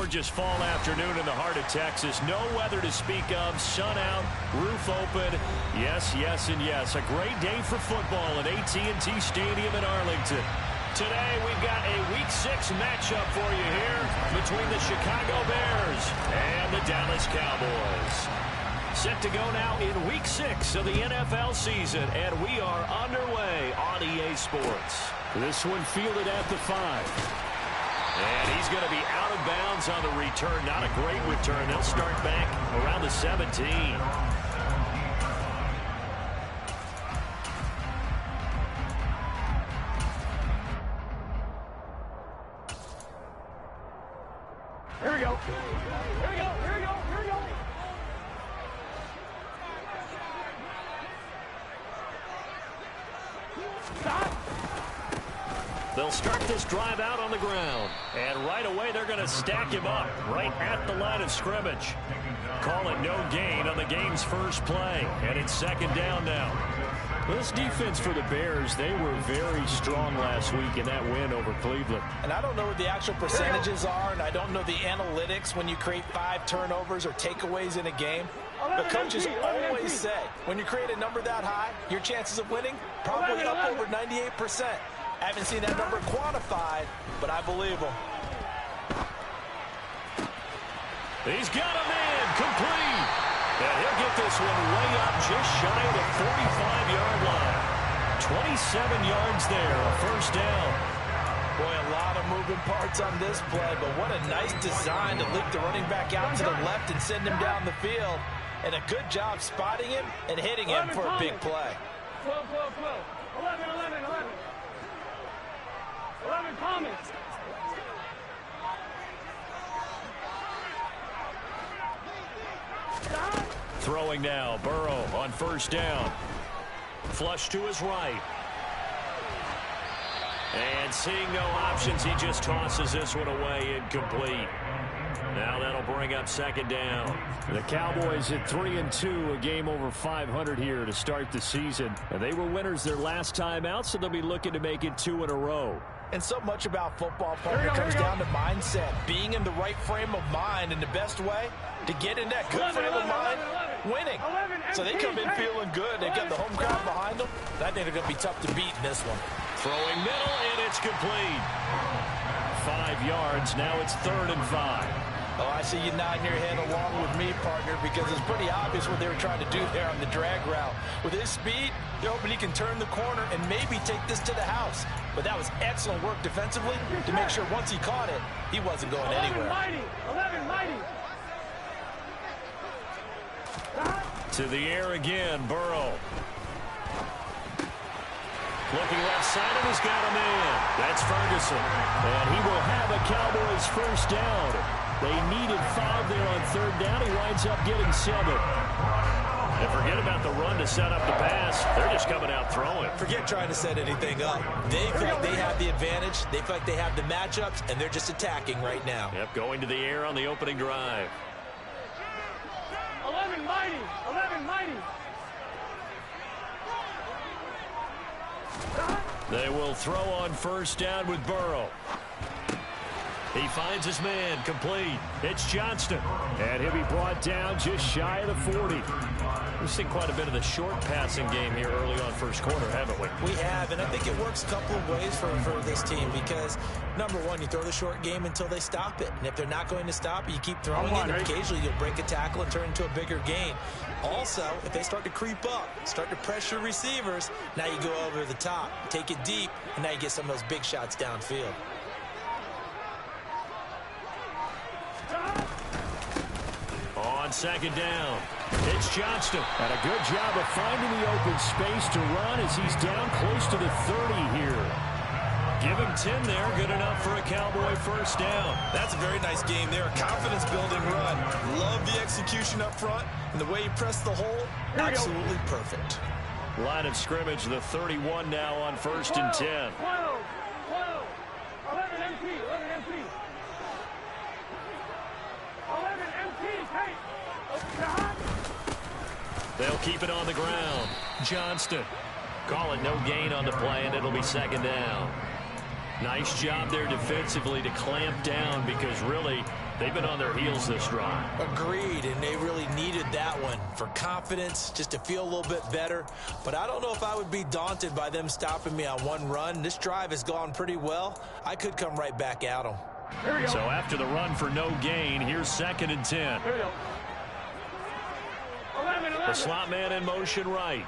gorgeous fall afternoon in the heart of Texas. No weather to speak of. Sun out, roof open. Yes, yes, and yes. A great day for football at AT&T Stadium in Arlington. Today, we've got a Week 6 matchup for you here between the Chicago Bears and the Dallas Cowboys. Set to go now in Week 6 of the NFL season, and we are underway on EA Sports. This one fielded at the 5. And he's going to be out of bounds on the return. Not a great return. They'll start back around the 17. Here we go. Here we go. Here we go. Here we go. Stop. They'll start this drive out on the ground. And right away, they're going to stack him up right at the line of scrimmage. Call it no gain on the game's first play. And it's second down now. This defense for the Bears, they were very strong last week in that win over Cleveland. And I don't know what the actual percentages are, and I don't know the analytics when you create 5 turnovers or takeaways in a game. But coaches always say, when you create a number that high, your chances of winning probably up over 98%. I haven't seen that number quantified, but I believe him. He's got a man complete. And he'll get this one way up just shy of the 45-yard line. 27 yards there, a first down. Boy, a lot of moving parts on this play, but what a nice design to leak the running back out to the left and send him down the field. And a good job spotting him and hitting him for a big play. 12, 12, 12. 11, 11, 11. 11 comments. Throwing now, Burrow on first down. Flush to his right. And seeing no options, he just tosses this one away incomplete. Now that'll bring up second down. The Cowboys at 3-2, a game over 500 here to start the season. And they were winners their last time out, so they'll be looking to make it 2 in a row. And so much about football, partner, comes down to mindset. Being in the right frame of mind, and the best way to get in that good frame of mind, winning. So they come in feeling good. They've got the home crowd behind them. I think they're going to be tough to beat in this one. Throwing middle, and it's complete. 5 yards. Now it's 3rd and 5. Oh, I see you nodding your head along with me, partner, because it's pretty obvious what they were trying to do there on the drag route. With his speed, they're hoping he can turn the corner and maybe take this to the house. But that was excellent work defensively to make sure once he caught it, he wasn't going anywhere. 11 mighty. To the air again, Burrow. Looking left side, and he's got a man. That's Ferguson. And he will have a Cowboys first down. They needed 5 there on 3rd down. He winds up getting 7. And forget about the run to set up the pass. They're just coming out throwing. Forget trying to set anything up. They feel like they have the advantage. They feel like they have the matchups, and they're just attacking right now. Yep, going to the air on the opening drive. 11 mighty. 11 mighty. They will throw on first down with Burrow. He finds his man complete. It's Johnston. And he'll be brought down just shy of the 40. We've seen quite a bit of the short passing game here early on first quarter, haven't we? We have, and I think it works a couple of ways for this team because, number one, you throw the short game until they stop it. And if they're not going to stop it, you keep throwing it, and occasionally you'll break a tackle and turn into a bigger gain. Also, if they start to creep up, start to pressure receivers, now you go over the top, take it deep, and now you get some of those big shots downfield. On second down, it's Johnston. And a good job of finding the open space to run as he's down close to the 30 here. Give him 10 there, good enough for a Cowboy first down. That's a very nice game there, a confidence-building run. Love the execution up front, and the way he pressed the hole, absolutely perfect. Line of scrimmage, the 31 now on 1st and 10. 12, 11 MP, 11 MP. 11 MP, hey. They'll keep it on the ground. Johnston. Call it no gain on the play, and it'll be second down. Nice job there defensively to clamp down because really They've been on their heels this drive. Agreed, and they really needed that one for confidence, just to feel a little bit better. But I don't know if I would be daunted by them stopping me on one run. This drive has gone pretty well. I could come right back at them. So after the run for no gain, here's 2nd and 10. The slot man in motion right.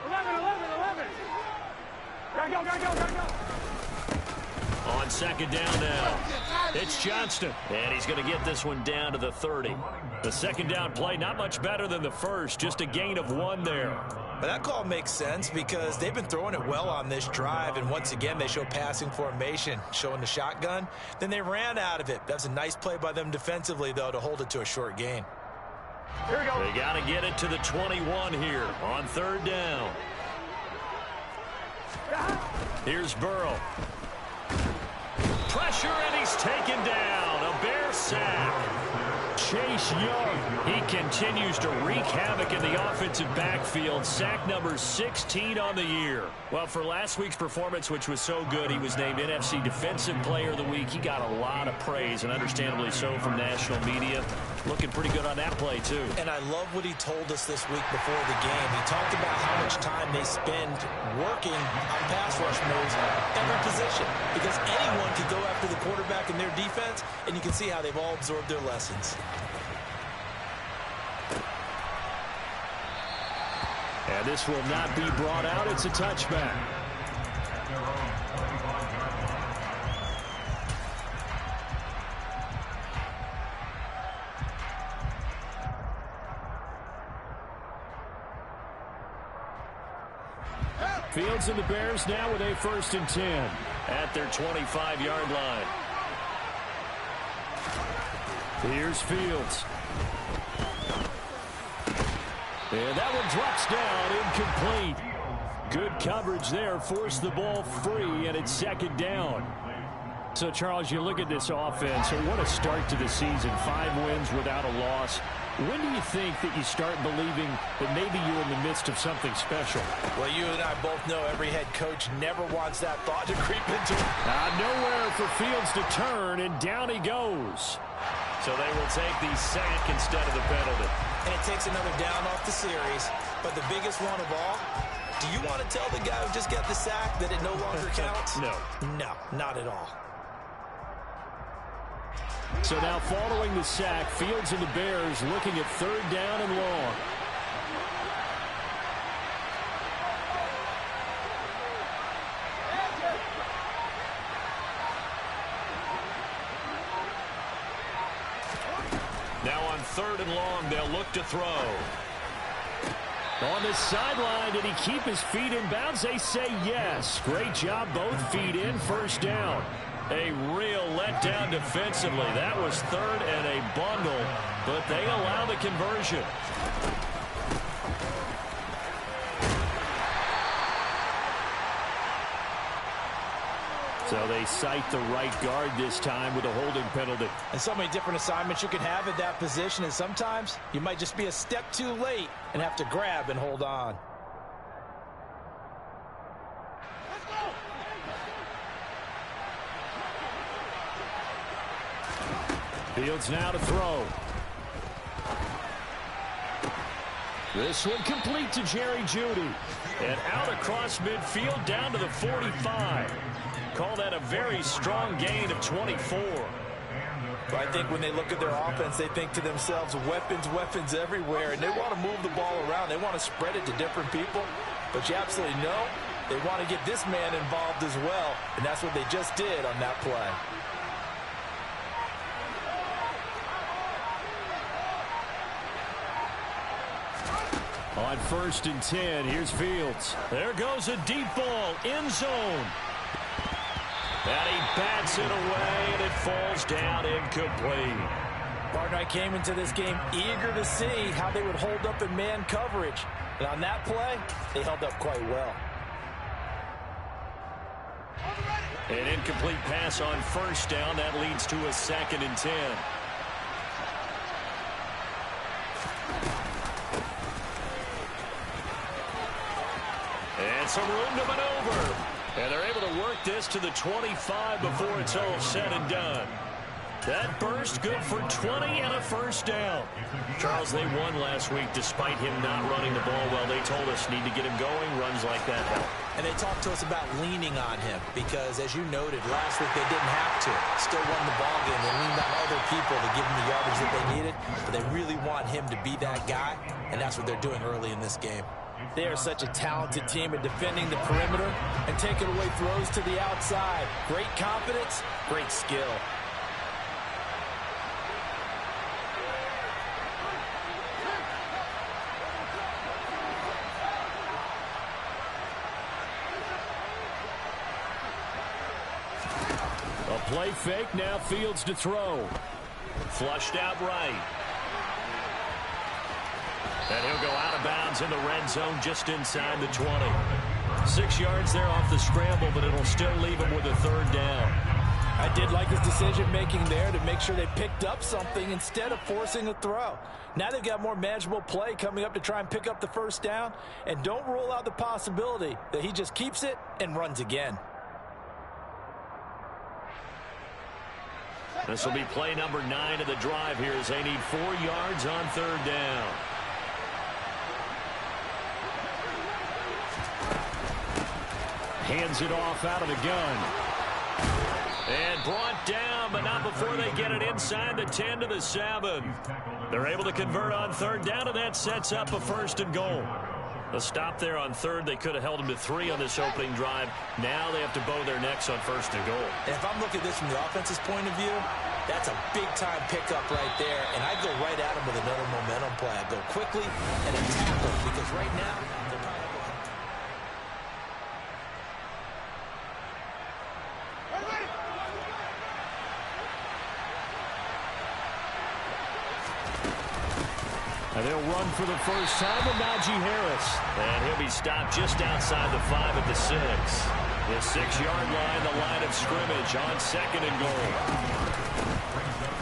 11. Gotta go. On 2nd down now, it's Johnston. And he's going to get this one down to the 30. The 2nd down play, not much better than the first, just a gain of 1 there. But that call makes sense because they've been throwing it well on this drive, and once again they show passing formation, showing the shotgun. Then they ran out of it. That's a nice play by them defensively, though, to hold it to a short gain. Here we go. They got to get it to the 21 here on 3rd down. Here's Burrow. Pressure, and he's taken down. A Bear sack. Chase Young, he continues to wreak havoc in the offensive backfield. Sack number 16 on the year. Well, for last week's performance, which was so good, he was named NFC Defensive Player of the Week. He got a lot of praise, and understandably so, from national media. Looking pretty good on that play, too. And I love what he told us this week before the game. He talked about how much time they spend working on pass rush moves, every position, because anyone could go after the quarterback in their defense, and you can see how they've all absorbed their lessons. And this will not be brought out. It's a touchback. Fields and the Bears now with a 1st and 10 at their 25-yard line. Here's Fields. And that one drops down, incomplete. Good coverage there, forced the ball free, and it's 2nd down. So, Charles, you look at this offense, and what a start to the season. 5 wins without a loss. When do you think that you start believing that maybe you're in the midst of something special? Well, you and I both know every head coach never wants that thought to creep into it. Nowhere for Fields to turn, and down he goes. So they will take the sack instead of the penalty. And it takes another down off the series. But the biggest one of all, do you want to tell the guy who just got the sack that it no longer counts? No. No, not at all. So now following the sack, Fields and the Bears looking at 3rd down and long. Now on 3rd and long, they'll look to throw. On the sideline, did he keep his feet in bounds? They say yes. Great job, both feet in, 1st down. A real letdown defensively. That was 3rd and a bundle, but they allow the conversion. So they cite the right guard this time with a holding penalty. And so many different assignments you can have at that position, and sometimes you might just be a step too late and have to grab and hold on. Fields now to throw. This one complete to Jerry Jeudy. And out across midfield down to the 45. Call that a very strong gain of 24. But I think when they look at their offense, they think to themselves, weapons everywhere. And they want to move the ball around. They want to spread it to different people. But you absolutely know they want to get this man involved as well. And that's what they just did on that play. On 1st and 10, here's Fields. There goes a deep ball, end zone. And he bats it away, and it falls down incomplete. Partner, I came into this game eager to see how they would hold up in man coverage. And on that play, they held up quite well. An incomplete pass on 1st down. That leads to a 2nd and 10. And some room to maneuver. And they're able to work this to the 25 before it's all said and done. That burst good for 20 and a first down. Charles, they won last week despite him not running the ball well. They told us need to get him going. Runs like that help. And they talked to us about leaning on him because, as you noted, last week they didn't have to. Still won the ball game. They leaned on other people to give them the yardage that they needed. But they really want him to be that guy, and that's what they're doing early in this game. They are such a talented team at defending the perimeter and taking away throws to the outside. Great confidence, great skill. A play fake, now Fields to throw. Flushed out right. And he'll go out of bounds in the red zone just inside the 20. 6 yards there off the scramble, but it'll still leave him with a third down. I did like his decision-making there to make sure they picked up something instead of forcing a throw. Now they've got more manageable play coming up to try and pick up the first down, and don't rule out the possibility that he just keeps it and runs again. This will be play number 9 of the drive here as they need 4 yards on third down. Hands it off out of the gun. And brought down, but not before they get it inside the 10 to the 7. They're able to convert on third down, and that sets up a first and goal. A stop there on third. They could have held them to 3 on this opening drive. Now they have to bow their necks on first and goal. And if I'm looking at this from the offense's point of view, that's a big-time pickup right there. And I go right at them with another momentum play. I go quickly and attack them because right now they're kind of... And they'll run for the first time with Najee Harris. And he'll be stopped just outside the 5 at the 6. The 6-yard line, the line of scrimmage on second and goal.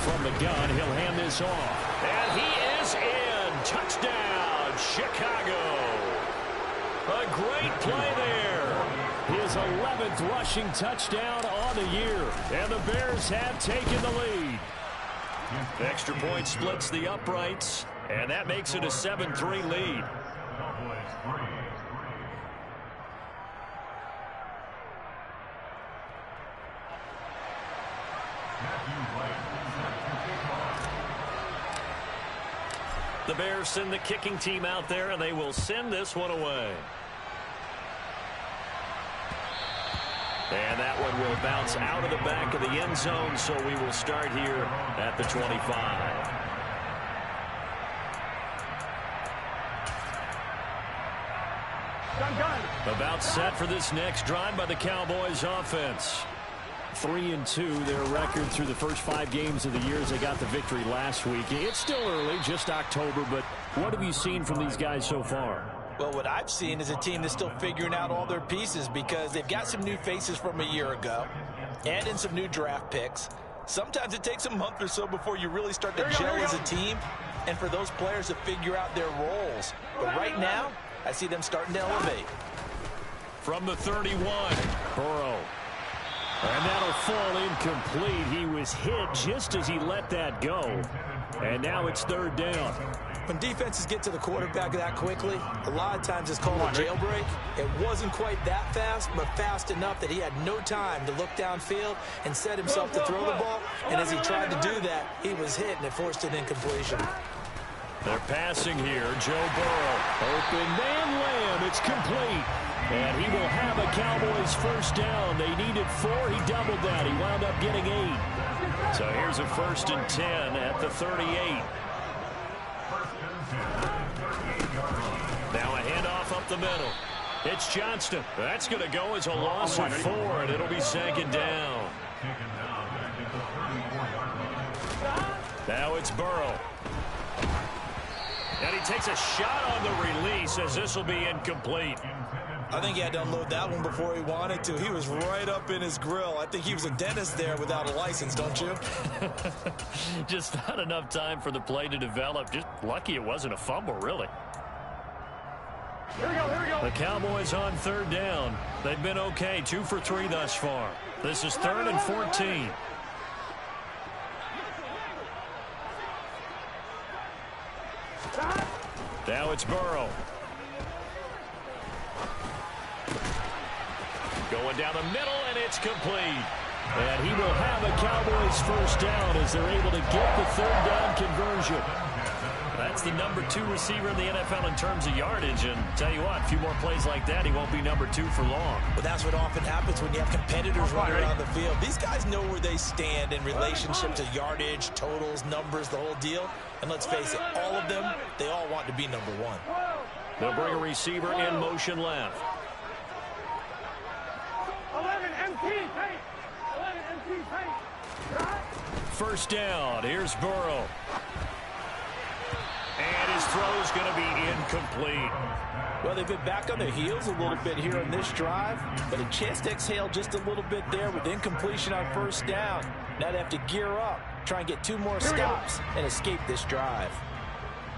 From the gun, he'll hand this off. And he is in. Touchdown, Chicago. A great play there. His 11th rushing touchdown on the year. And the Bears have taken the lead. Extra point splits the uprights. And that makes it a 7-3 lead. The Bears send the kicking team out there, and they will send this one away. And that one will bounce out of the back of the end zone, so we will start here at the 25. About set for this next drive by the Cowboys offense. 3-2 their record through the first 5 games of the year as they got the victory last week. It's still early, just October, but what have you seen from these guys so far? Well, what I've seen is a team that's still figuring out all their pieces because they've got some new faces from a year ago, add in some new draft picks. Sometimes it takes a month or so before you really start to gel as a team and for those players to figure out their roles. But right now, I see them starting to elevate. From the 31, Burrow. And that'll fall incomplete. He was hit just as he let that go. And now it's third down. When defenses get to the quarterback that quickly, a lot of times it's called a jailbreak. It wasn't quite that fast, but fast enough that he had no time to look downfield and set himself to throw the ball. And as he tried to do that, he was hit, and it forced an incompletion. They're passing here. Joe Burrow. Open man Lamb. It's complete. And he will have a Cowboys first down. They needed 4. He doubled that. He wound up getting 8. So here's a 1st and 10 at the 38. Now a handoff up the middle. It's Johnston. That's going to go as a loss of 4, and it'll be 2nd down. Now it's Burrow. And he takes a shot on the release as this will be incomplete. I think he had to unload that one before he wanted to. He was right up in his grill. I think he was a dentist there without a license, don't you? Just not enough time for the play to develop. Just lucky it wasn't a fumble, really. The Cowboys on third down. They've been okay, 2 for 3 thus far. This is 3rd and 14. Now it's Burrow. Going down the middle, and it's complete. And he will have a Cowboys first down as they're able to get the third down conversion. That's the number 2 receiver in the NFL in terms of yardage. And tell you what, a few more plays like that, he won't be number 2 for long. But that's what often happens when you have competitors running around the field. These guys know where they stand in relationship to yardage, totals, numbers, the whole deal. And let's face it, all of them, they all want to be number 1. They'll bring a receiver in motion left. 11 MT, tight. 11 MT, tight. First down. Here's Burrow. And his throw's going to be incomplete. Well, they've been back on their heels a little bit here in this drive, but a chance to exhale just a little bit there with incompletion on first down. Now they have to gear up, try and get 2 more stops, and escape this drive.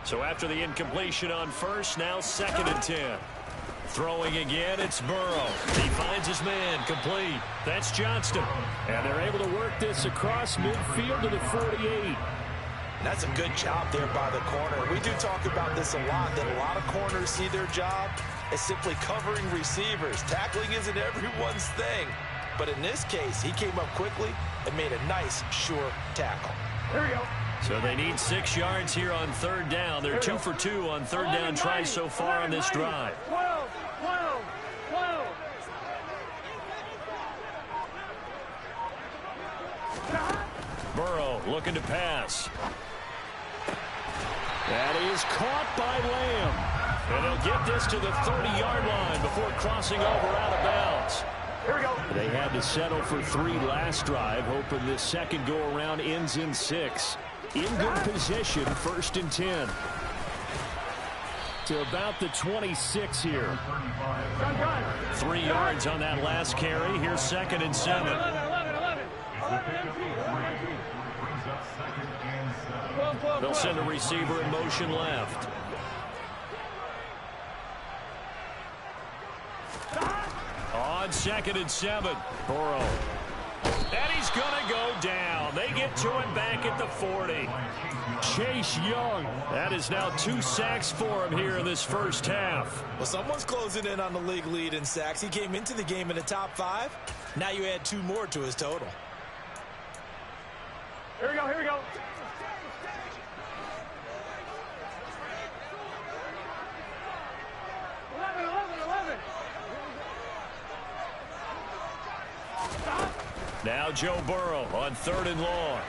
So after the incompletion on first, now 2nd and 10. Throwing again, it's Burrow. He finds his man, complete. That's Johnston. And they're able to work this across midfield to the 48. That's a good job there by the corner. We do talk about this a lot, that a lot of corners see their job as simply covering receivers. Tackling isn't everyone's thing. But in this case, he came up quickly and made a nice, sure tackle. Here we go. So they need 6 yards here on third down. They're 2 for 2 on third down tries so far on this drive. 12, 12, 12. Burrow looking to pass. That is caught by Lamb. And he'll get this to the 30-yard line before crossing over out of bounds. Here we go. They had to settle for 3 last drive, hoping this second go-around ends in 6. In good position, 1st and 10. To about the 26 here. 3 yards on that last carry. Here's 2nd and 7. 11. They'll send a receiver in motion left. On 2nd and 7, Burrow. And he's going to go down. They get to him back at the 40. Chase Young. That is now 2 sacks for him here in this first half. Well, someone's closing in on the league lead in sacks. He came into the game in the top 5. Now you add 2 more to his total. Here we go, here we go. Now Joe Burrow on 3rd and long.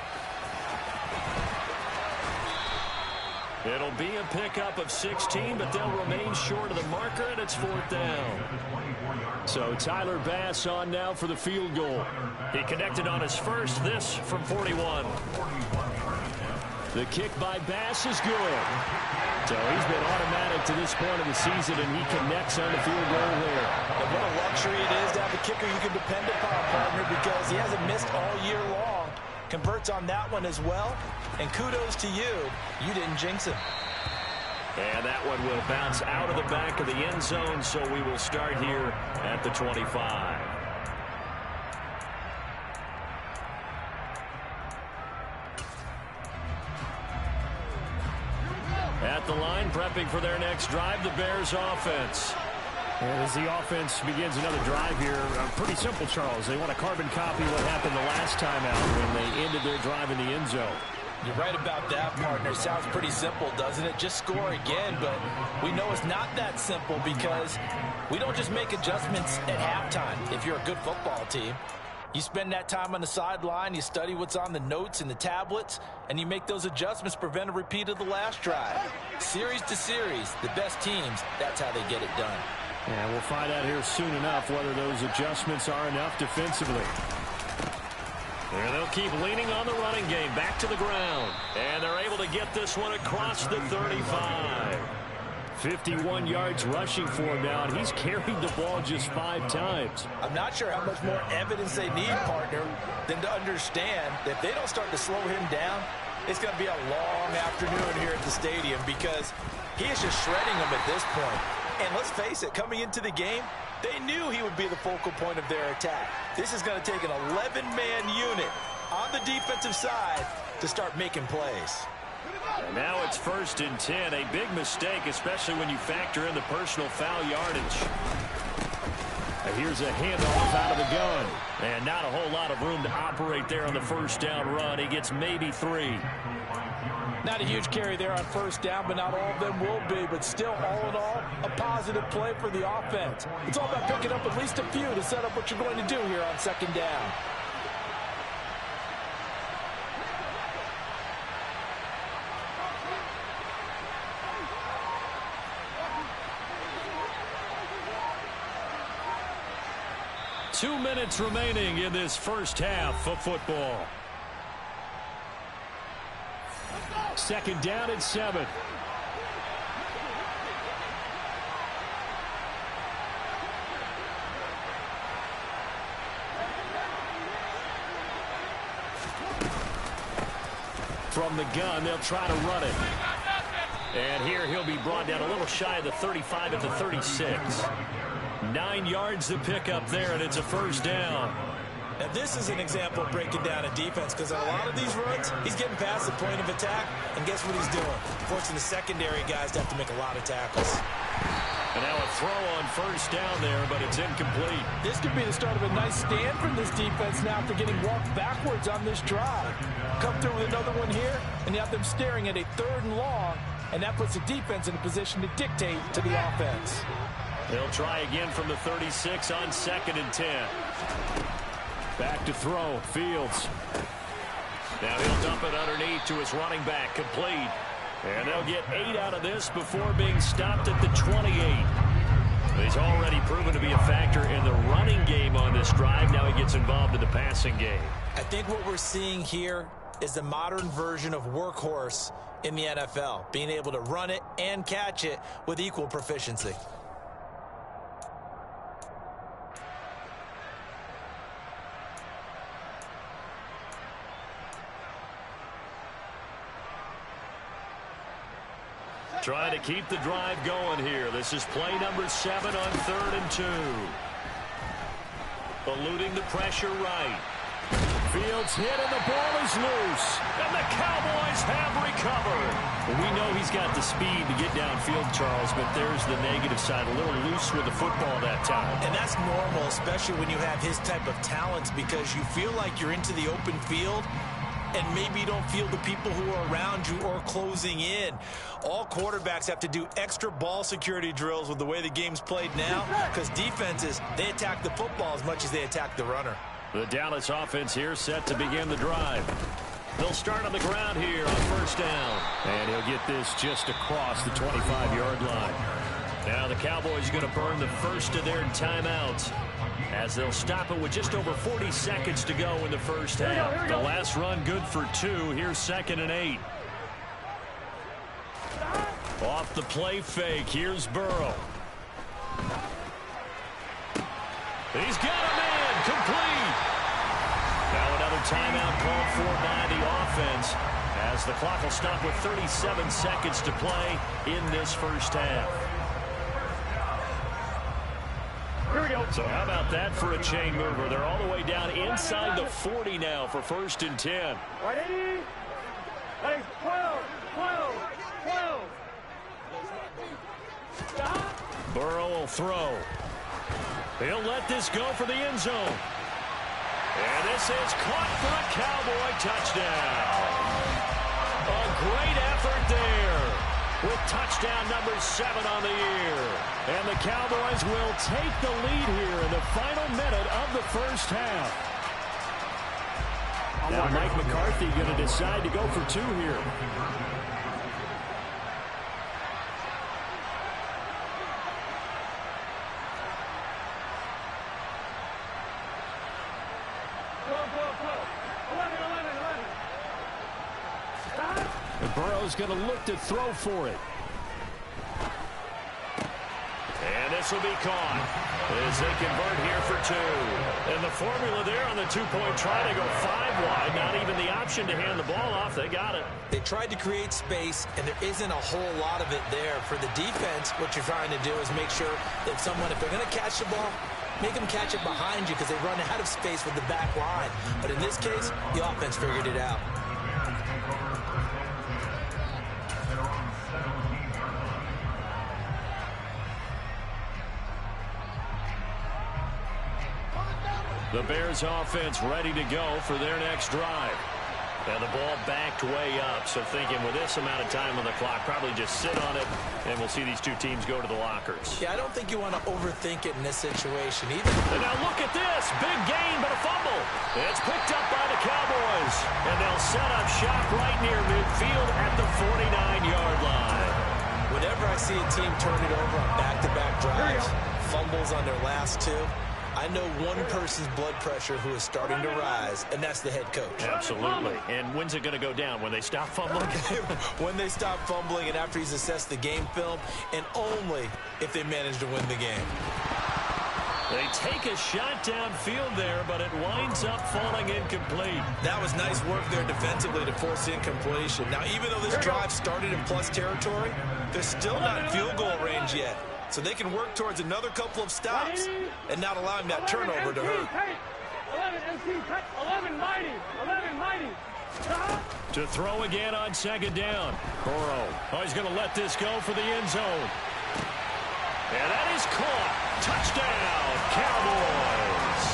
It'll be a pickup of 16, but they'll remain short of the marker, and it's 4th down. So Tyler Bass on now for the field goal. He connected on his first, this from 41. The kick by Bass is good. So he's been automatic to this point of the season, and he connects on the field goal there. And what a luxury it is to have a kicker you can depend upon, partner, because he hasn't missed all year long. Converts on that one as well. And kudos to you. You didn't jinx him. And that one will bounce out of the back of the end zone, so we will start here at the 25. At the line, prepping for their next drive, the Bears offense. And as the offense begins another drive here, pretty simple, Charles. They want to carbon copy what happened the last time out when they ended their drive in the end zone. You're right about that, partner. Sounds pretty simple, doesn't it? Just score again, but we know it's not that simple because we don't just make adjustments at halftime if you're a good football team. You spend that time on the sideline, you study what's on the notes and the tablets, and you make those adjustments to prevent a repeat of the last drive. Series to series, the best teams, that's how they get it done. And we'll find out here soon enough whether those adjustments are enough defensively. And they'll keep leaning on the running game back to the ground. And they're able to get this one across the 35. 51 yards rushing for him now, and he's carried the ball just 5 times. I'm not sure how much more evidence they need, partner, than to understand that if they don't start to slow him down, it's going to be a long afternoon here at the stadium because he is just shredding them at this point. And let's face it, coming into the game, they knew he would be the focal point of their attack. This is going to take an 11-man unit on the defensive side to start making plays. And now it's 1st and 10. A big mistake, especially when you factor in the personal foul yardage. Here's a handoff out of the gun. And not a whole lot of room to operate there on the first down run. He gets maybe 3. Not a huge carry there on first down, but not all of them will be. But still, all in all, a positive play for the offense. It's all about picking up at least a few to set up what you're going to do here on 2nd down. Two minutes remaining in this first half of football. 2nd down and 7. From the gun, they'll try to run it. And here he'll be brought down a little shy of the 35 at the 36. 9 yards to pick up there, and it's a 1st down. Now, this is an example of breaking down a defense, because on a lot of these runs, he's getting past the point of attack, and guess what he's doing? Forcing the secondary guys to have to make a lot of tackles. And now a throw on 1st down there, but it's incomplete. This could be the start of a nice stand from this defense now after getting walked backwards on this drive. Come through with another one here, and you have them staring at a 3rd and long, and that puts the defense in a position to dictate to the offense. They'll try again from the 36 on 2nd and 10. Back to throw, Fields. Now he'll dump it underneath to his running back, complete. And they'll get 8 out of this before being stopped at the 28. He's already proven to be a factor in the running game on this drive. Now he gets involved in the passing game. I think what we're seeing here is the modern version of workhorse in the NFL, being able to run it and catch it with equal proficiency. Trying to keep the drive going here. This is play number 7 on 3rd and 2. Eluding the pressure right. Fields hit and the ball is loose. And the Cowboys have recovered. Well, we know he's got the speed to get downfield, Charles, but there's the negative side. A little loose with the football that time. And that's normal, especially when you have his type of talents, because you feel like you're into the open field and maybe you don't feel the people who are around you or closing in. All quarterbacks have to do extra ball security drills with the way the game's played now, because defenses, they attack the football as much as they attack the runner. The Dallas offense here set to begin the drive. They'll start on the ground here on 1st down. And he'll get this just across the 25-yard line. Now the Cowboys are going to burn the first of their timeouts, as they'll stop it with just over 40 seconds to go in the first half. The last run good for 2. Here's 2nd and 8. Off the play fake. Here's Burrow. He's got him in. Complete. Now another timeout called for by the offense, as the clock will stop with 37 seconds to play in this first half. Here we go. So how about that for a chain mover? They're all the way down inside the 40 now for 1st and 10. Ready? Ready? 12, 12, 12. Stop. Burrow will throw. He'll let this go for the end zone. And this is caught for a Cowboy touchdown. A great effort there, with touchdown number 7 on the year. And the Cowboys will take the lead here in the final minute of the first half. Now Mike McCarthy going to decide to go for 2 here. And Burrow's going to look to throw for it. And this will be caught as they convert here for 2. And the formula there on the two-point try to go 5 wide. Not even the option to hand the ball off. They got it. They tried to create space, and there isn't a whole lot of it there. For the defense, what you're trying to do is make sure that if they're going to catch the ball, make them catch it behind you because they run out of space with the back line. But in this case, the offense figured it out. The Bears offense ready to go for their next drive. And the ball backed way up. So thinking with this amount of time on the clock, probably just sit on it, and we'll see these two teams go to the lockers. Yeah, I don't think you want to overthink it in this situation either. And now look at this. Big gain, but a fumble. It's picked up by the Cowboys. And they'll set up shop right near midfield at the 49-yard line. Whenever I see a team turn it over on back-to-back drives, fumbles on their last 2, I know one person's blood pressure who is starting to rise, and that's the head coach. Absolutely. And when's it going to go down? When they stop fumbling? When they stop fumbling and after he's assessed the game film, and only if they manage to win the game. They take a shot downfield there, but it winds up falling incomplete. That was nice work there defensively to force incompletion. Now, even though this drive started in plus territory, they're still not in field goal range yet. So they can work towards another couple of stops and not allowing that turnover to hurt. 11 mighty. To throw again on second down. Burrow. Oh, he's going to let this go for the end zone. And that is caught. Touchdown, Cowboys.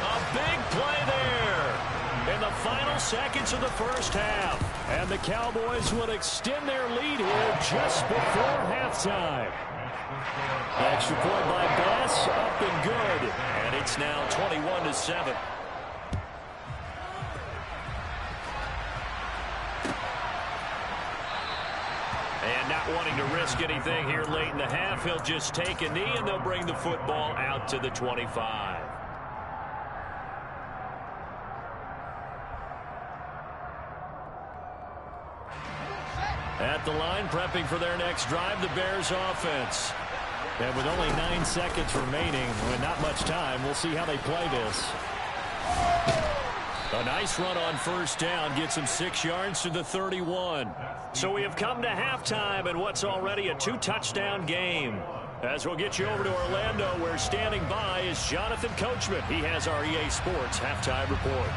A big play there in the final seconds of the first half. And the Cowboys will extend their lead here just before halftime. Extra point by Bass, up and good. And it's now 21-7. And not wanting to risk anything here late in the half, he'll just take a knee, and they'll bring the football out to the 25. At the line, prepping for their next drive, the Bears offense. And with only 9 seconds remaining, with not much time, we'll see how they play this. A nice run on first down gets him 6 yards to the 31. So we have come to halftime in what's already a 2-touchdown game. As we'll get you over to Orlando, where standing by is Jonathan Coachman. He has our EA Sports halftime report.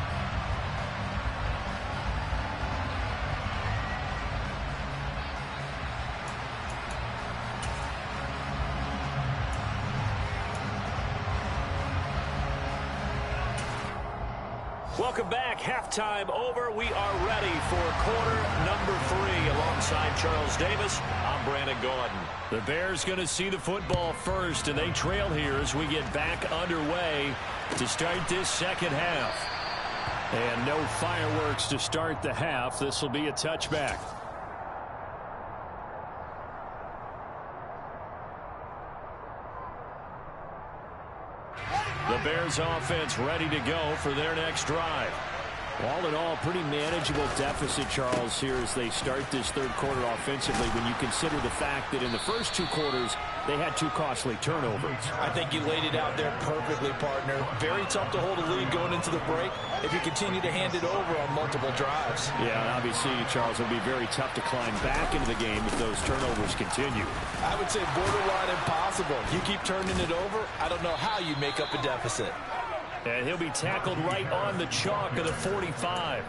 Welcome back. Halftime over. We are ready for quarter number 3. Alongside Charles Davis, I'm Brandon Gaudin. The Bears going to see the football first, and they trail here as we get back underway to start this second half. And no fireworks to start the half. This will be a touchback. The Bears offense ready to go for their next drive. All in all, pretty manageable deficit, Charles, here as they start this third quarter offensively when you consider the fact that in the first 2 quarters, they had 2 costly turnovers. I think you laid it out there perfectly, partner. Very tough to hold a lead going into the break if you continue to hand it over on multiple drives. Yeah, and obviously, Charles, it would be very tough to climb back into the game if those turnovers continue. I would say borderline impossible. You keep turning it over, I don't know how you make up a deficit. And he'll be tackled right on the chalk of the 45.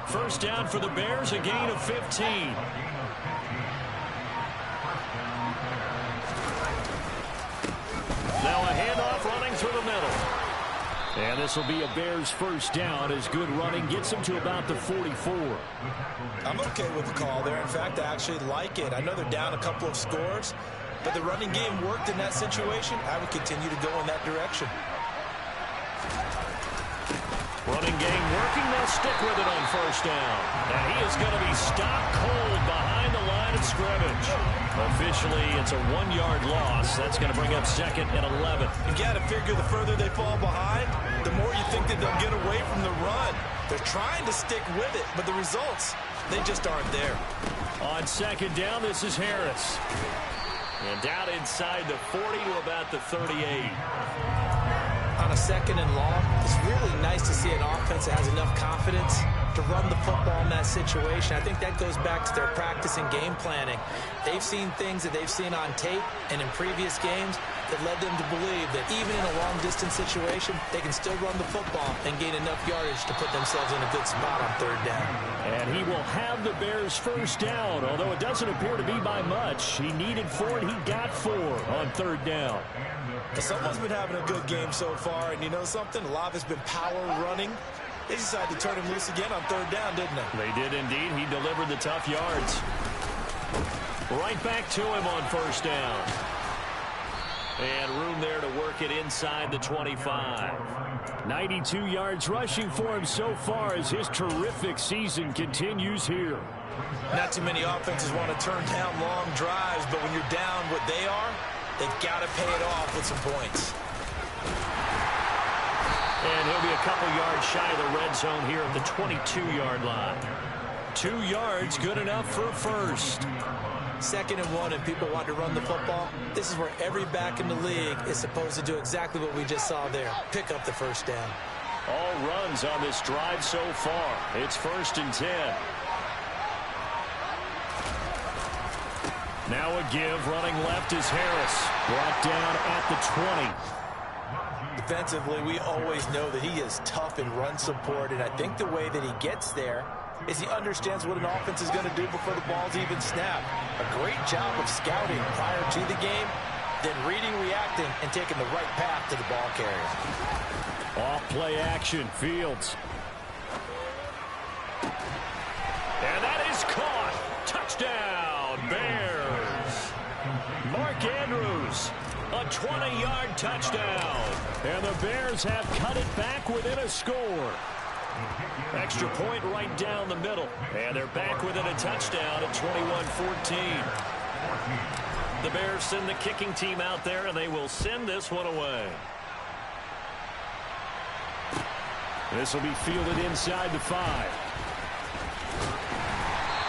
First down for the Bears, a gain of 15. Now a handoff running through the middle. And this will be a Bears first down as good running gets them to about the 44. I'm okay with the call there. In fact, I actually like it. I know they're down a couple of scores, but the running game worked in that situation. I would continue to go in that direction. Running game working. They'll stick with it on first down. And he is going to be stopped cold behind the line of scrimmage. Officially, it's a 1-yard loss. That's going to bring up 2nd and 11. You got to figure the further they fall behind, the more you think that they'll get away from the run. They're trying to stick with it, but the results, they just aren't there. On second down, this is Harris. And down inside the 40 to about the 38. On a 2nd and long, it's really nice to see an offense that has enough confidence to run the football in that situation. I think that goes back to their practice and game planning. They've seen things that they've seen on tape and in previous games that led them to believe that even in a long-distance situation, they can still run the football and gain enough yardage to put themselves in a good spot on 3rd down. And he will have the Bears' first down, although it doesn't appear to be by much. He needed 4, and he got 4 on 3rd down. Someone's been having a good game so far, and you know something? A lot of it's been power running. They decided to turn him loose again on 3rd down, didn't they? They did indeed. He delivered the tough yards. Right back to him on 1st down. And room there to work it inside the 25. 92 yards rushing for him so far as his terrific season continues here. Not too many offenses want to turn down long drives, but when you're down what they are, they've got to pay it off with some points. And he'll be a couple yards shy of the red zone here at the 22-yard line. 2 yards, good enough for a first. 2nd and 1, and people want to run the football. This is where every back in the league is supposed to do exactly what we just saw there. Pick up the 1st down. All runs on this drive so far. It's 1st and 10. Now a give, running left is Harris. Brought down at the 20. Defensively, we always know that he is tough in run support, and I think the way that he gets there is he understands what an offense is going to do before the ball's even snapped. A great job of scouting prior to the game, then reading, reacting, and taking the right path to the ball carrier. Off play action, Fields. And that is caught. Touchdown, Bears. Mark Andrews, a 20-yard touchdown. And the Bears have cut it back within a score. Extra point right down the middle. And they're back within a touchdown at 21-14. The Bears send the kicking team out there, and they will send this one away. This will be fielded inside the 5.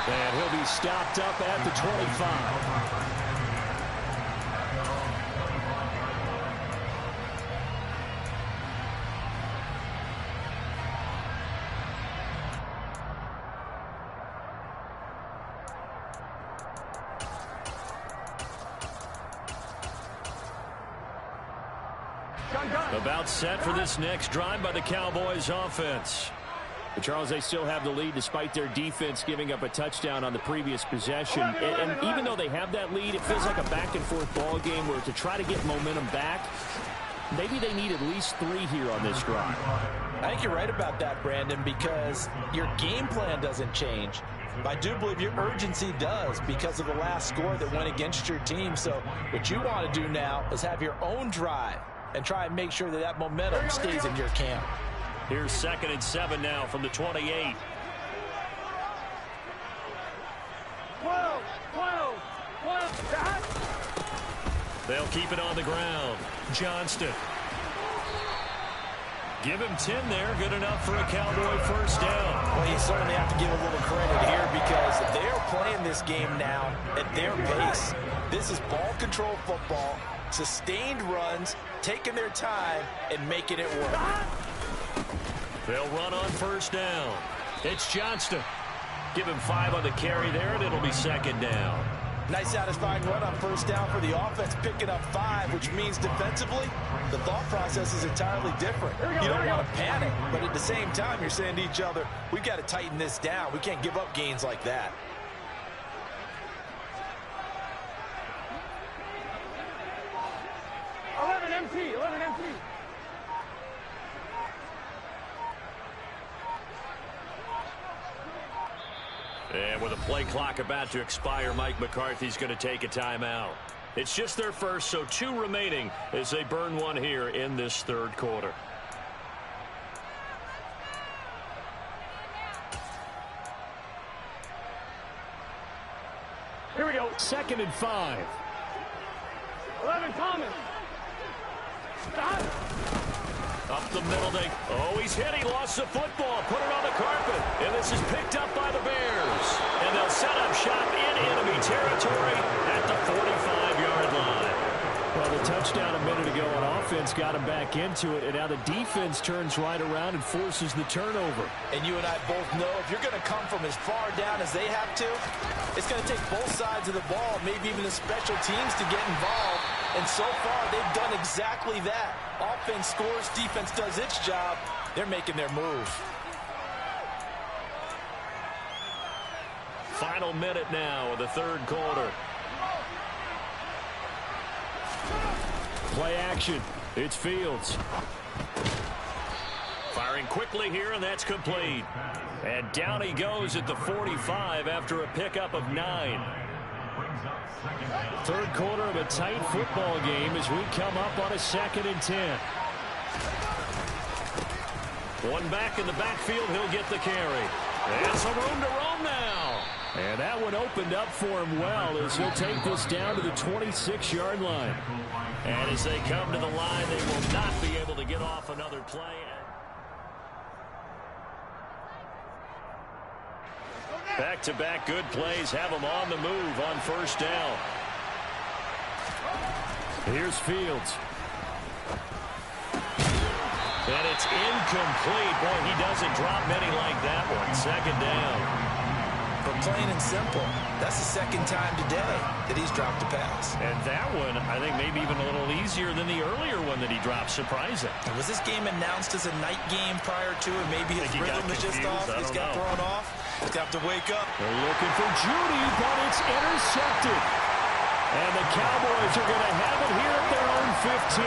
And he'll be stopped up at the 25. About set for this next drive by the Cowboys offense. But Charles, they still have the lead despite their defense giving up a touchdown on the previous possession. And even though they have that lead, it feels like a back-and-forth ball game where to try to get momentum back, maybe they need at least 3 here on this drive. I think you're right about that, Brandon, because your game plan doesn't change. But I do believe your urgency does because of the last score that went against your team. So what you want to do now is have your own drive and try and make sure that that momentum stays in your camp. Here's 2nd and 7 now from the 28. 12. They'll keep it on the ground. Johnston. Give him 10 there. Good enough for a Cowboy first down. Well, you certainly have to give a little credit here because they are playing this game now at their pace. This is ball control football, sustained runs, taking their time, and making it work. They'll run on first down. It's Johnston. Give him 5 on the carry there, and it'll be 2nd down. Nice satisfying run on first down for the offense, picking up 5, which means defensively, the thought process is entirely different. You don't want to panic, but at the same time, you're saying to each other, we've got to tighten this down. We can't give up gains like that. Empty. And with a play clock about to expire, Mike McCarthy's going to take a timeout. It's just their first, so 2 remaining as they burn one here in this 3rd quarter. Here we go. 2nd and 5. 11 Thomas. Stop. Up the middle, he's hit. He lost the football. Put it on the carpet. And this is picked up by the Bears. And they'll set up shop in enemy territory at the 45-yard touchdown a minute ago, and offense got him back into it, and now the defense turns right around and forces the turnover. And you and I both know if you're going to come from as far down as they have to, it's going to take both sides of the ball, maybe even the special teams, to get involved. And so far, they've done exactly that. Offense scores, defense does its job. They're making their move. Final minute now of the third quarter. Play action. It's Fields. Firing quickly here, and that's complete. And down he goes at the 45 after a pickup of 9. Third quarter of a tight football game as we come up on a 2nd and 10. One back in the backfield, he'll get the carry. And some room to roam now. And that one opened up for him well as he'll take this down to the 26-yard line. And as they come to the line, they will not be able to get off another play. Back-to-back good plays have them on the move on first down. Here's Fields. And it's incomplete. Boy, he doesn't drop many like that one. 2nd down. But plain and simple, that's the 2nd time today that he's dropped a pass. And that one, I think, maybe even a little easier than the earlier one that he dropped. Surprising. And was this game announced as a night game prior to it? Maybe his rhythm is just off. He's got thrown off. He's got to wake up. They're looking for Judy, but it's intercepted. And the Cowboys are going to have it here at their own 15.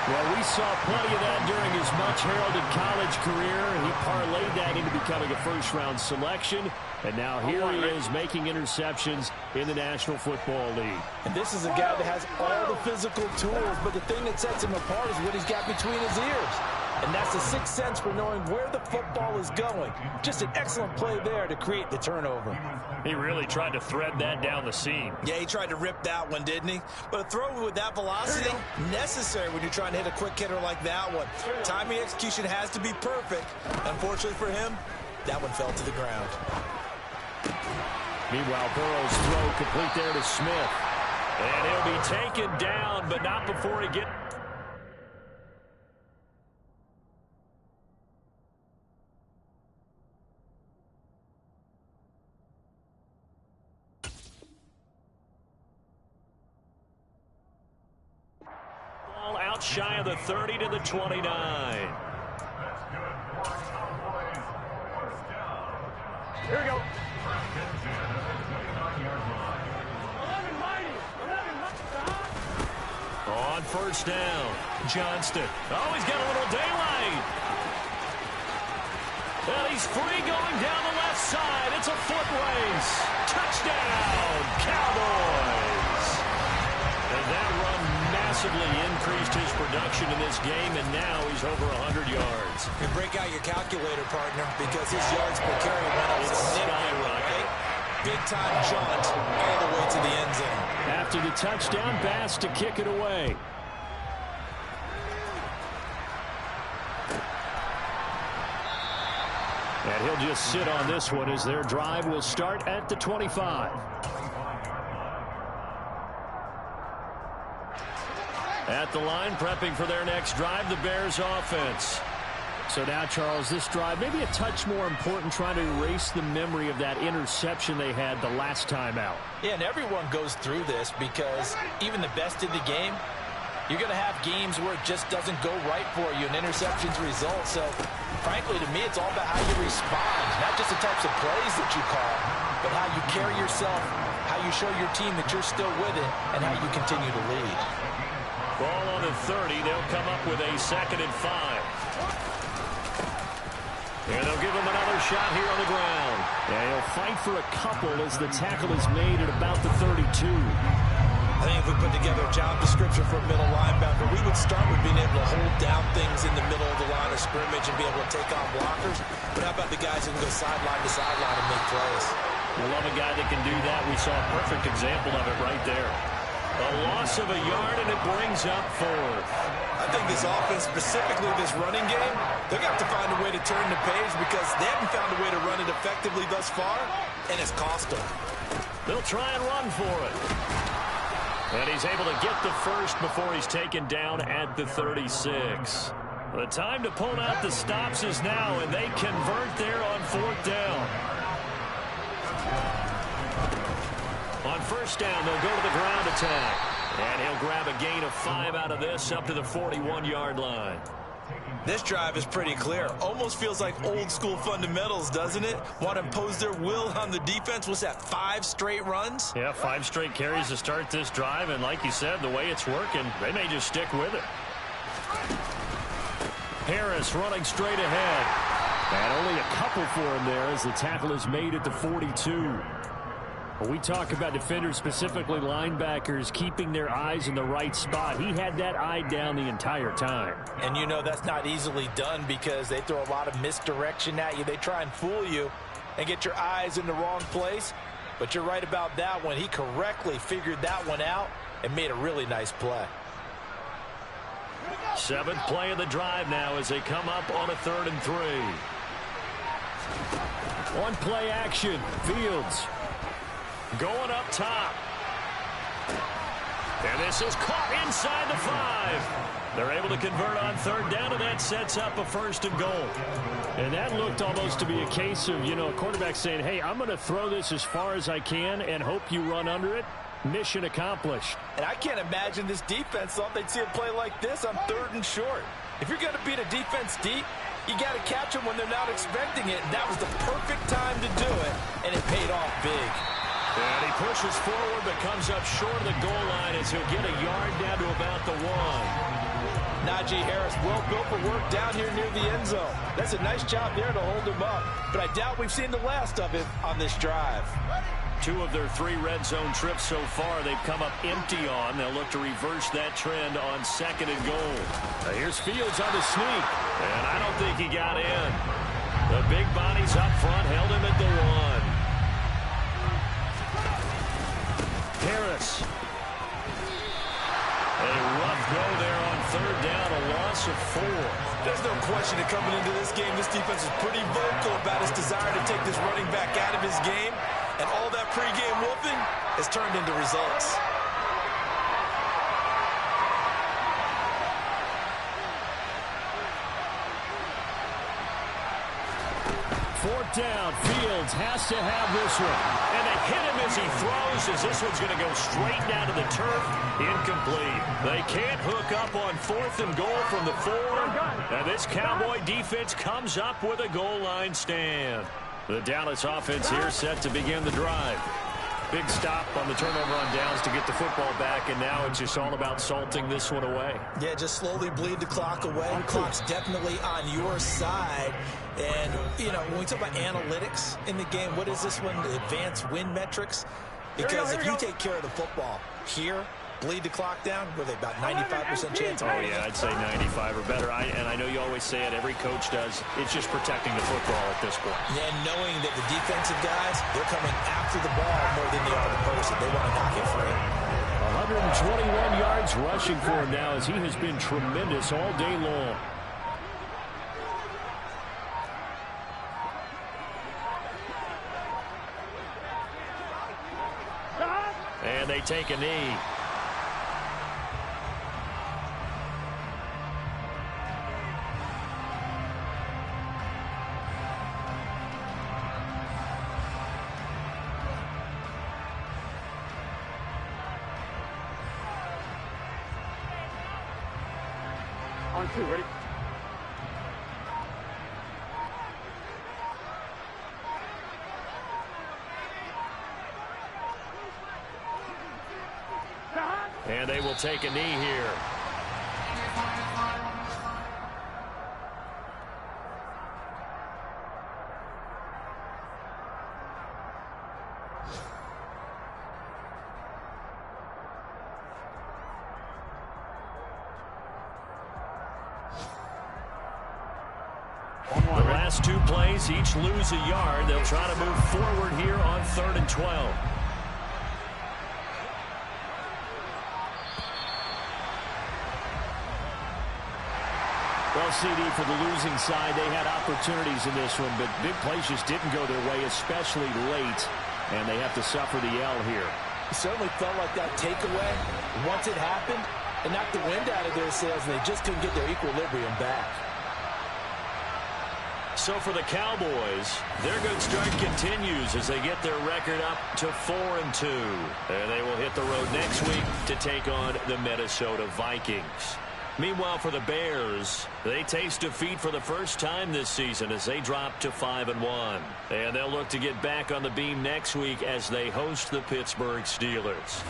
Well, we saw plenty of that during his much-heralded college career. He parlayed that into becoming a first-round selection. And now here he is making interceptions in the National Football League. And this is a guy that has all the physical tools, but the thing that sets him apart is what he's got between his ears. And that's the sixth sense for knowing where the football is going. Just an excellent play there to create the turnover. He really tried to thread that down the seam. Yeah, he tried to rip that one, didn't he? But a throw with that velocity, necessary when you're trying to hit a quick hitter like that one. Timing execution has to be perfect. Unfortunately for him, that one fell to the ground. Meanwhile, Burrow's throw complete there to Smith. And he'll be taken down, but not before he gets... out shy of the 30 to the 29. Here we go. On first down, Johnston. Oh, he's got a little daylight. And he's free going down the left side. It's a foot race. Touchdown, Cowboys. And that run massively increased his production in this game, and now he's over 100 yards. You break out your calculator, partner, because his yards per carry went up significantly, right? Big-time jaunt all the way to the end zone. After the touchdown, Bass to kick it away. And he'll just sit on this one as their drive will start at the 25. At the line, prepping for their next drive, the Bears offense. So now, Charles, this drive maybe a touch more important, trying to erase the memory of that interception they had the last time out. Yeah, and everyone goes through this because even the best in the game, you're going to have games where it just doesn't go right for you, and interceptions result. So, frankly, to me, it's all about how you respond, not just the types of plays that you call, but how you carry yourself, how you show your team that you're still with it, and how you continue to lead. Ball on the 30. They'll come up with a 2nd and 5. And they'll give him another shot here on the ground. And he'll fight for a couple as the tackle is made at about the 32. I think if we put together a job description for a middle linebacker, we would start with being able to hold down things in the middle of the line of scrimmage and be able to take on blockers. But how about the guys who can go sideline to sideline and make plays? We love a guy that can do that. We saw a perfect example of it right there. A loss of a yard, and it brings up 4th. I think this offense, specifically this running game, they're going to have to find a way to turn the page because they haven't found a way to run it effectively thus far, and it's cost them. They'll try and run for it. And he's able to get the first before he's taken down at the 36. The time to pull out the stops is now, and they convert there on 4th down. On 1st down, they'll go to the ground attack. And he'll grab a gain of 5 out of this up to the 41-yard line. This drive is pretty clear. Almost feels like old school fundamentals, doesn't it? Want to impose their will on the defense. What's that, 5 straight runs? Yeah, 5 straight carries to start this drive. And like you said, the way it's working, they may just stick with it. Harris running straight ahead. And only a couple for him there as the tackle is made at the 42. When we talk about defenders, specifically linebackers, keeping their eyes in the right spot, he had that eye down the entire time. And you know that's not easily done because they throw a lot of misdirection at you. They try and fool you and get your eyes in the wrong place. But you're right about that one. He correctly figured that one out and made a really nice play. 7th play of the drive now as they come up on a 3rd and 3. One play action. Fields going up top. And this is caught inside the 5. They're able to convert on 3rd down, and that sets up a 1st and goal. And that looked almost to be a case of, a quarterback saying, hey, I'm going to throw this as far as I can and hope you run under it. Mission accomplished. And I can't imagine this defense thought they'd see a play like this on 3rd and short. If you're going to beat a defense deep, you got to catch them when they're not expecting it. And that was the perfect time to do it, and it paid off big. And he pushes forward but comes up short of the goal line as he'll get a yard down to about the 1. Najee Harris, well built for work down here near the end zone. That's a nice job there to hold him up. But I doubt we've seen the last of him on this drive. 2 of their 3 red zone trips so far they've come up empty on. They'll look to reverse that trend on 2nd and goal. Now here's Fields on the sneak. And I don't think he got in. The big bodies up front held him at the 1. Harris. A rough go there on 3rd down, a loss of 4. There's no question that coming into this game, this defense is pretty vocal about its desire to take this running back out of his game. And all that pregame wolfing has turned into results. 4th down. Fields has to have this one. And they hit him as he throws, as this one's going to go straight down to the turf. Incomplete. They can't hook up on 4th and goal from the 4. And this Cowboy defense comes up with a goal line stand. The Dallas offense here set to begin the drive. Big stop on the turnover on downs to get the football back, and now it's just all about salting this one away. Yeah, just slowly bleed the clock away. The clock's definitely on your side. And, when we talk about analytics in the game, what is this one? The advanced win metrics? Because if you take care of the football here, bleed the clock down, were they about 95% chance of winning? Oh, yeah, I'd say 95 or better. And I know you always say it, every coach does. It's just protecting the football at this point. Yeah, and knowing that the defensive guys, they're coming after the ball more than they are the person. They want to knock it free. 121 yards rushing for him now as he has been tremendous all day long. And they take a knee. On 2, ready? And they will take a knee here. The last 2 plays, each lose a yard. They'll try to move forward here on 3rd and 12. Well, CD, for the losing side, they had opportunities in this one, but big plays just didn't go their way, especially late, and they have to suffer the L here. It certainly felt like that takeaway, once it happened, it knocked the wind out of their sails, and they just couldn't get their equilibrium back. So for the Cowboys, their good start continues as they get their record up to 4-2. And they will hit the road next week to take on the Minnesota Vikings. Meanwhile, for the Bears, they taste defeat for the first time this season as they drop to 5-1. And they'll look to get back on the beam next week as they host the Pittsburgh Steelers.